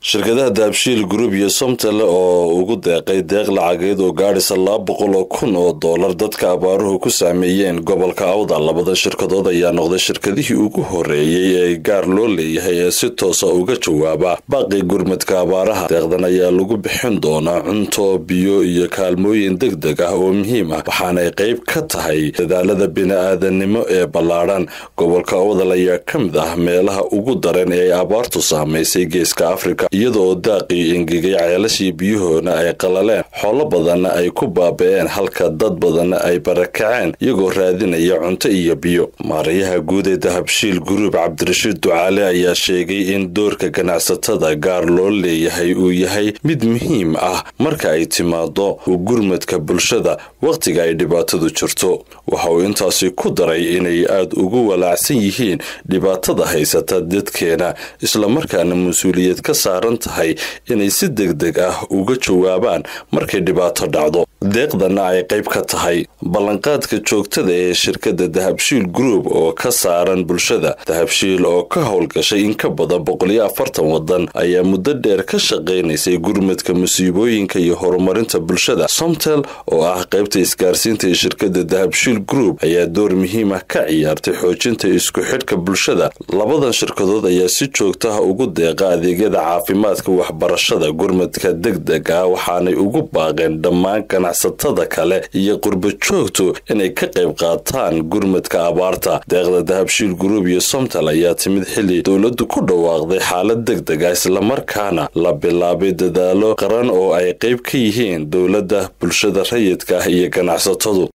shirkadaha Dahabshiil Group iyo Somtel oo ugu deeqay deeq lacageed oo gaadhaysa 200,000 oo dollar dadka abaaruhu ku saameeyeen gobolka Awdal. Labada shirkadood ayaa noqday shirkadihii ugu horeeyay ee gaar loo leeyahay ee si toos ah uga jawaaba baaqi gurmadka abaaraha. Deeqdan ayaa lagu bixin doonaa cunto, biyo iyo kaalmooyin degdeg ah oo muhiim ah, waxaana ay qayb ka tahay dadaalada bini'aadanimo ee ballaaran. Gobolka Awdal ayaa ka mid ah meelaha ugu daran ee abaartu saameysay Geeska Afrika, iyadoo daaqii engegay, ceelashii biyahoona ay qalaleen, xoolo badanna ay ku baaba'een, halka dad badanna ay barakaceen iyagoo raadinaya cunto iyo biyo. Maarayaha guud ee Dahabshiil Group Cabdirashiid Ducaale ayaa sheegay in doorka ganacsatada gaar loo leeyahay uu yahay mid muhiim ah marka ay timaado gurmadka bulshada waqtiga ay dhibaatadu jirto. Waxa uu intaasi ku daray inay aad ugu walaacsan yihiin dhibaatada haysata dadkeena, isla markaana mas'uuliyad ka saaran tahay inay si degdeg ah uga jawaabaan markay dhibaato dhacdo. Deeqdana ay qayb ka tahay ballanqaadka joogtada ee shirkadda Dahabshiil Group oo ka saaran bulshada. Dahabshiil oo ka howlgashay in ka badan 140 wadan ayaa muddo dheer ka shaqeynaysay gurmadka musiibooyinka iyo horumarinta bulshada. Somtel oo ah qaybta isgaarsiinta ee shirkadda Dahabshiil Group ayaa door muhiim ah ka ciyaartay xoojinta isku xidhka bulshada. Labadan shirkadood ayaa si joogto ah ugu deeqa adeegyada caafimaadka, waxbarashada, gurmadka degdega ah, waxaanay ugu baaqeen dhammaan ganacsatada kale iyo qurbo joogto inay ka qayb qaataan gurmadka abaarta. Deeqda Dahabshiil Group iyo Somtel ayaa timid xilli dowladdu ku dhawaaqday xaalad degdeg ah, isla markaana la bilaabay dadaalo qaran oo ay qayb ka yihiin dowladda, bulshada rayidka ah iyo ganacsatadu.